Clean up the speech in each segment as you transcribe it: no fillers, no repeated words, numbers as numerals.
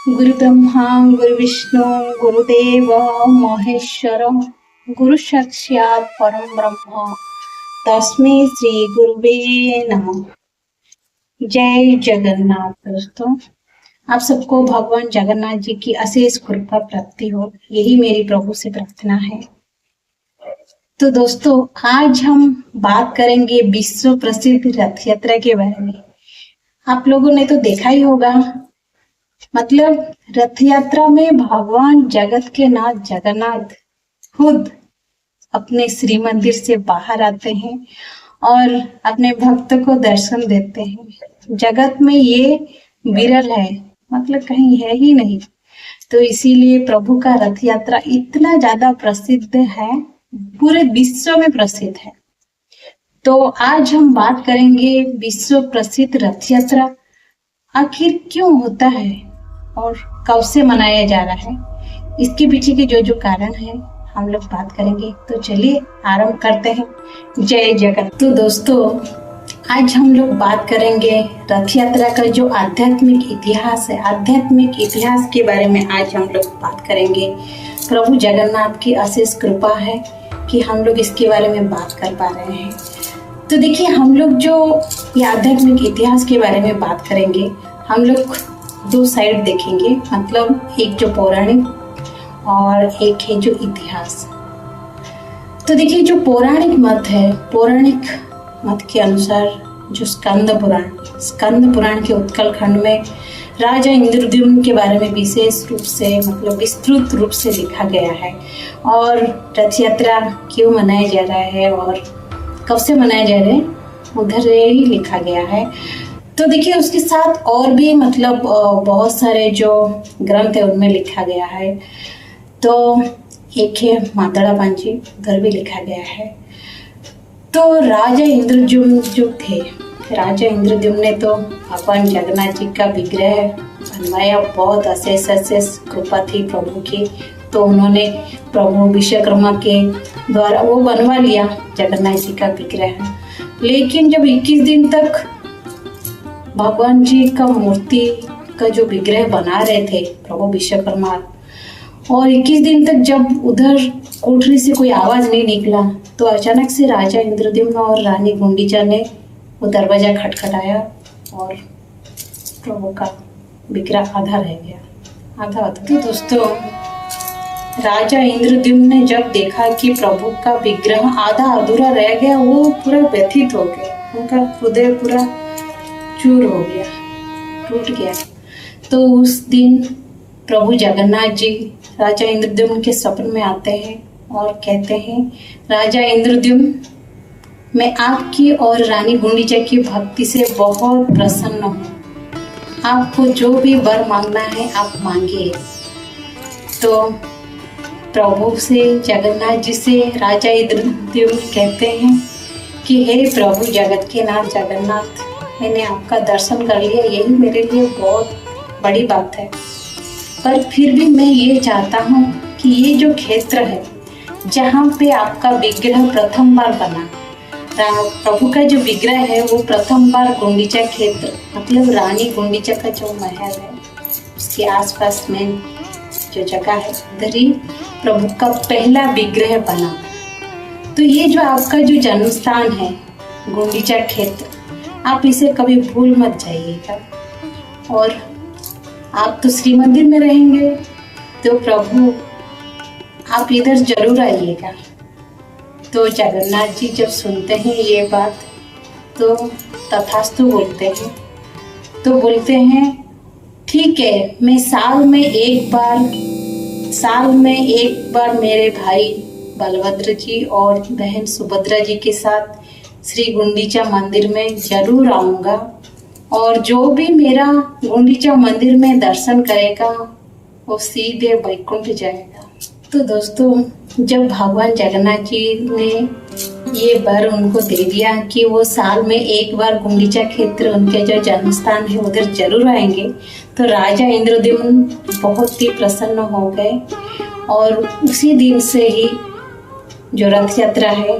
गुरु ब्रह्मा गुरु विष्णु गुरुदेव महेश्वर गुरु साक्षात परम ब्रह्म तस्मै श्री गुरुवे नमः। जय जगन्नाथ। दोस्तों, आप सबको भगवान जगन्नाथ जी की अशेष कृपा प्राप्ति हो, यही मेरी प्रभु से प्रार्थना है। तो दोस्तों, आज हम बात करेंगे विश्व प्रसिद्ध रथ यात्रा के बारे में। आप लोगों ने तो देखा ही होगा, मतलब रथ यात्रा में भगवान जगत के नाथ जगन्नाथ खुद अपने श्री मंदिर से बाहर आते हैं और अपने भक्त को दर्शन देते हैं। जगत में ये विरल है, मतलब कहीं है ही नहीं। तो इसीलिए प्रभु का रथ यात्रा इतना ज्यादा प्रसिद्ध है, पूरे विश्व में प्रसिद्ध है। तो आज हम बात करेंगे विश्व प्रसिद्ध रथ यात्रा आखिर क्यों होता है और कब से मनाया जा रहा है, इसके पीछे के जो कारण है हम लोग बात करेंगे। तो चलिए आरंभ करते हैं। जय जगन्नाथ। तो दोस्तों, आज हम लोग बात करेंगे रथ यात्रा का जो आध्यात्मिक इतिहास है, आध्यात्मिक इतिहास के बारे में आज हम लोग बात करेंगे। प्रभु जगन्नाथ की अशेष कृपा है कि हम लोग इसके बारे में बात कर पा रहे हैं। तो देखिए, हम लोग जो ये आध्यात्मिक इतिहास के बारे में बात करेंगे, हम लोग दो साइड देखेंगे, मतलब एक जो पौराणिक और एक है जो इतिहास। तो देखिए, जो पौराणिक मत है, पौराणिक मत के अनुसार जो स्कंद पुराण के उत्कल खंड में राजा इंद्रद्युम्न के बारे में विशेष रूप से, मतलब विस्तृत रूप से लिखा गया है। और रथ यात्रा क्यों मनाया जा रहा है और कब से मनाया जा रहा है, उधर ही लिखा गया है। तो देखिए, उसके साथ और भी मतलब बहुत सारे जो ग्रंथ है उनमें लिखा गया है। तो एक है मातड़ा पांची, उधर भी लिखा गया है। तो राजा इंद्रद्युम्न जो थे, राजा इंद्रद्युम्न ने तो भगवान जगन्नाथ जी का विग्रह बनवाया। बहुत अशेष कृपा थी प्रभु की। तो उन्होंने प्रभु विश्वकर्मा के द्वारा वो बनवा लिया जगन्नाथ जी का विग्रह। लेकिन जब 21 दिन तक भगवान जी का मूर्ति का जो विग्रह बना रहे थे प्रभु विश्वकर्मा, और 21 दिन तक जब उधर कोठरी से कोई आवाज नहीं निकला, तो अचानक से राजा इंद्रद्युम्न और रानी गुंडीचा ने वो दरवाजा खटखटाया और प्रभु का विग्रह आधा रह गया, आधा होता। तो दोस्तों, राजा इंद्रद्युम्न ने जब देखा कि प्रभु का विग्रह आधा अधूरा रह गया, वो पूरा व्यथित हो गया, उनका हृदय पूरा चूर हो गया, टूट गया। तो उस दिन प्रभु जगन्नाथ जी राजा इंद्रद्युम्न के सपने में आते हैं और कहते हैं, राजा इंद्रद्युम्न, मैं आपकी और रानी गुंडीचा की भक्ति से बहुत प्रसन्न हूँ। आपको जो भी वर मांगना है आप मांगिए। तो प्रभु से, जगन्नाथ जी से राजा इंद्रद्युम्न कहते हैं कि हे प्रभु जगत के नाथ जगन्नाथ, मैंने आपका दर्शन कर लिया, यही मेरे लिए बहुत बड़ी बात है। पर फिर भी मैं ये चाहता हूँ कि ये जो क्षेत्र है जहाँ पे आपका विग्रह प्रथम बार बना, प्रभु का जो विग्रह है वो प्रथम बार गुंडीचा क्षेत्र, मतलब रानी गुंडीचा का जो महल है उसके आसपास में जो जगह है, उधर ही प्रभु का पहला विग्रह बना। तो ये जो आपका जो जन्म स्थान है गुंडीचा क्षेत्र, आप इसे कभी भूल मत जाइएगा। और आप तो श्री मंदिर में रहेंगे, तो प्रभु आप इधर जरूर आइएगा। तो जगन्नाथ जी जब सुनते हैं ये बात, तो तथास्तु बोलते हैं। तो बोलते हैं, ठीक है, मैं साल में एक बार मेरे भाई बलभद्र जी और बहन सुभद्रा जी के साथ श्री गुंडीचा मंदिर में जरूर आऊंगा, और जो भी मेरा गुंडीचा मंदिर में दर्शन करेगा वो सीधे वैकुंठ जाएगा। तो दोस्तों, जब भगवान जगन्नाथ जी ने ये वर उनको दे दिया कि वो साल में एक बार गुंडीचा क्षेत्र, उनके जो जन्म स्थान है, उधर जरूर आएंगे, तो राजा इंद्रद्युम्न बहुत ही प्रसन्न हो गए। और उसी दिन से ही जो रथ यात्रा है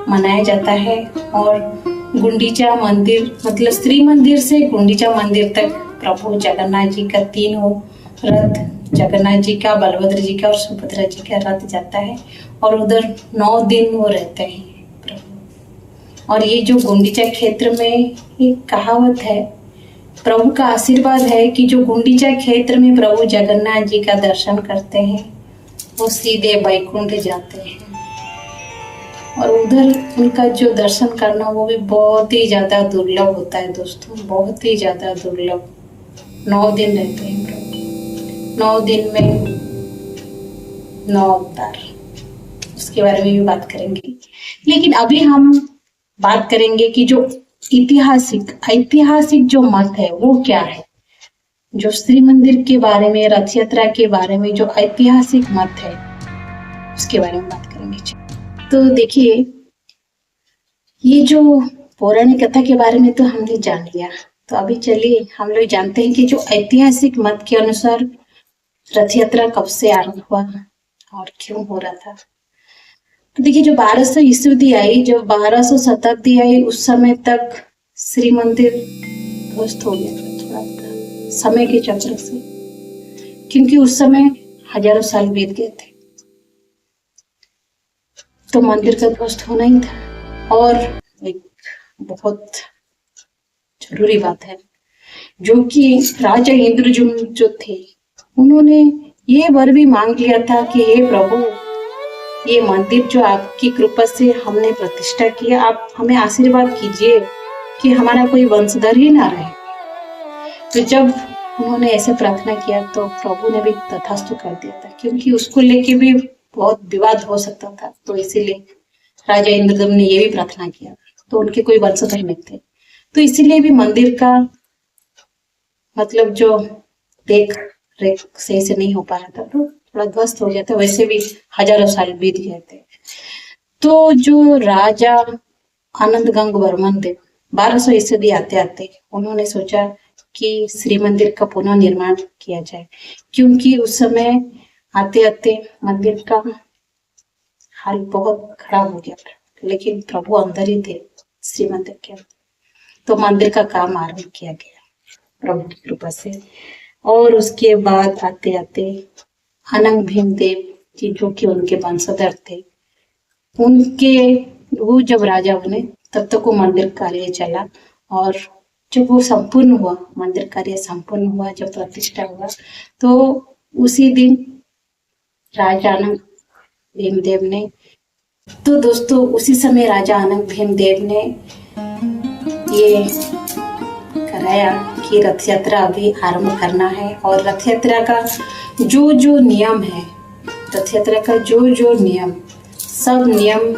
मनाया जाता है। और गुंडीचा मंदिर, मतलब श्री मंदिर से गुंडीचा मंदिर तक प्रभु जगन्नाथ जी का तीनों रथ जगन्नाथ जी का, बलभद्र जी का और सुभद्रा जी का रथ जाता है और उधर 9 दिन वो रहते हैं प्रभु। और ये जो गुंडीचा क्षेत्र में एक कहावत है, प्रभु का आशीर्वाद है कि जो गुंडीचा क्षेत्र में प्रभु जगन्नाथ जी का दर्शन करते हैं वो सीधे वैकुंठ जाते हैं। और उधर उनका जो दर्शन करना वो भी बहुत ही ज्यादा दुर्लभ होता है दोस्तों, बहुत ही ज्यादा दुर्लभ। 9 दिन रहते हैं प्रभु, 9 दिन में 9 अवतार, उसके बारे में भी बात करेंगे। लेकिन अभी हम बात करेंगे कि जो ऐतिहासिक जो मत है वो क्या है। जो श्री मंदिर के बारे में, रथ यात्रा के बारे में जो ऐतिहासिक मत है उसके बारे में बात करेंगे। तो देखिए, ये जो पौराणिक कथा के बारे में तो हमने जान लिया, तो अभी चलिए हम लोग जानते हैं कि जो ऐतिहासिक मत के अनुसार रथ यात्रा कब से आरंभ हुआ और क्यों हो रहा था। तो देखिए, जो 1200 ईस्वी आई, जब 1200 शताब्दी आई, उस समय तक श्री मंदिर ध्वस्त हो गया था थोड़ा समय के चक्र से, क्योंकि उस समय हजारों साल बीत गए थे, तो मंदिर का ध्वस्त होना ही था। और एक बहुत जरूरी बात है, जो कि राजा इंद्रद्युम्न जो थे, उन्होंने ये वर भी मांग लिया था कि हे प्रभु, ये मंदिर जो आपकी कृपा से हमने प्रतिष्ठा किया, आप हमें आशीर्वाद कीजिए कि हमारा कोई वंशधर ही ना रहे। तो जब उन्होंने ऐसे प्रार्थना किया तो प्रभु ने भी तथास्तु कर दिया था, क्योंकि उसको लेके भी बहुत विवाद हो सकता था। तो इसीलिए राजा इंद्रद्युम्न ने ये भी प्रार्थना किया, तो उनके कोई वंशधर नहीं थे, तो इसीलिए भी मंदिर का मतलब जो देख रेख सही से नहीं हो पा रहा था, तो थोड़ा ध्वस्त हो जाता। वैसे भी हजारों साल बीत गए थे। तो जो राजा आनंद गंग वर्मन थे, 1200 ईस्वी आते आते उन्होंने सोचा कि श्री मंदिर का पुनः निर्माण किया जाए, क्योंकि उस समय आते आते मंदिर का हाल बहुत खराब हो गया था। लेकिन प्रभु अंदर ही थे श्री मंदिर के अंदर, तो मंदिर का काम आरंभ किया गया प्रभु की कृपा से। और उसके बाद आते आते अनंग भीमदेव जी, जो कि उनके वंशधर थे, उनके वो जब राजा बने तब तक वो मंदिर कार्य चला। और जब वो संपूर्ण हुआ, मंदिर कार्य संपूर्ण हुआ, जब प्रतिष्ठा हुआ, तो उसी दिन राजा अनंग भीमदेव ने, तो दोस्तों उसी समय राजा अनंग भीमदेव ने ये कराया कि रथ यात्रा अभी आरंभ करना है। और रथ यात्रा का जो जो नियम है, रथ यात्रा का जो जो नियम, सब नियम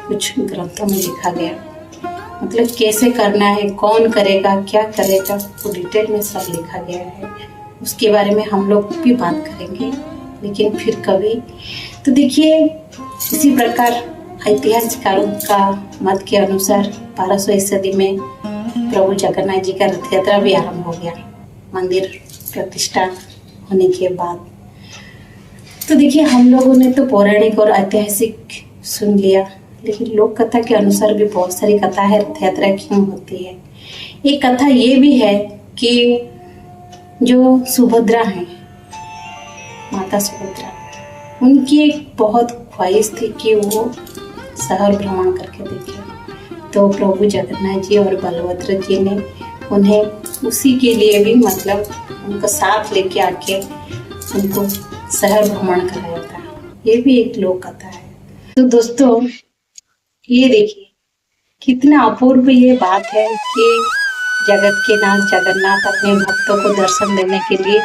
कुछ ग्रंथों में लिखा गया। मतलब कैसे करना है, कौन करेगा, क्या करेगा, वो डिटेल में सब लिखा गया है। उसके बारे में हम लोग भी बात करेंगे, लेकिन फिर कभी। तो देखिए, इसी प्रकार ऐतिहासिकारों का मत के अनुसार 1200 ईस्वी में प्रभु जगन्नाथ जी का रथ यात्रा भी आरंभ हो गया मंदिर प्रतिष्ठा होने के बाद। तो देखिए, हम लोगों ने तो पौराणिक और ऐतिहासिक सुन लिया, लेकिन लोक कथा के अनुसार भी बहुत सारी कथा है रथ यात्रा क्यों होती है। एक कथा ये भी है कि जो सुभद्रा है, माता सुभद्रा, उनकी एक बहुत ख्वाहिश थी कि वो शहर भ्रमण करके देखे। तो प्रभु जगन्नाथ जी और बलभद्र जी ने उन्हें उसी के लिए भी मतलब उनका साथ लेके आके उनको शहर भ्रमण कराया था। ये भी एक लोक कथा है। तो दोस्तों, ये देखिए कितना अपूर्व ये बात है कि जगत के नाथ जगन्नाथ अपने भक्तों को दर्शन देने के लिए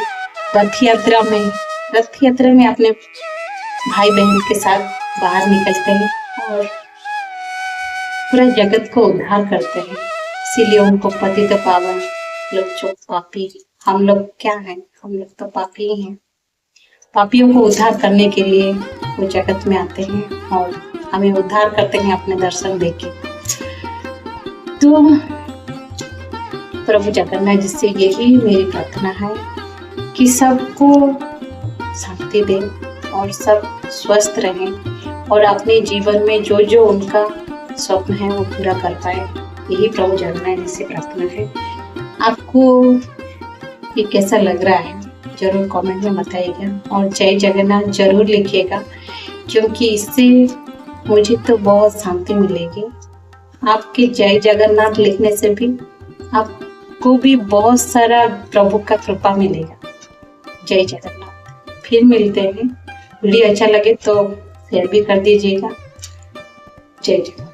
रथ यात्रा में अपने भाई बहन के साथ बाहर निकलते हैं और पूरा जगत को उद्धार करते हैं। इसीलिए उनको पतित पावन, लोग जो पापी, हम लोग क्या हैं, हम लोग तो पापी ही हैं। पापियों को उद्धार करने के लिए वो जगत में आते हैं और हमें उद्धार करते हैं अपने दर्शन देके। तो प्रभु जगन्नाथ जी से यही मेरी प्रार्थना है कि सबको शांति दे और सब स्वस्थ रहें और अपने जीवन में जो जो उनका स्वप्न है वो पूरा कर पाए। यही प्रभु जगन्नाथ जी से प्रार्थना है। आपको ये कैसा लग रहा है जरूर कमेंट में बताइएगा और जय जगन्नाथ जरूर लिखिएगा, क्योंकि इससे मुझे तो बहुत शांति मिलेगी। आपके जय जगन्नाथ लिखने से भी आपको भी बहुत सारा प्रभु का कृपा मिलेगा। जय जगन्नाथ। फिर मिलते हैं। वीडियो अच्छा लगे तो शेयर भी कर दीजिएगा। जय जगन्नाथ।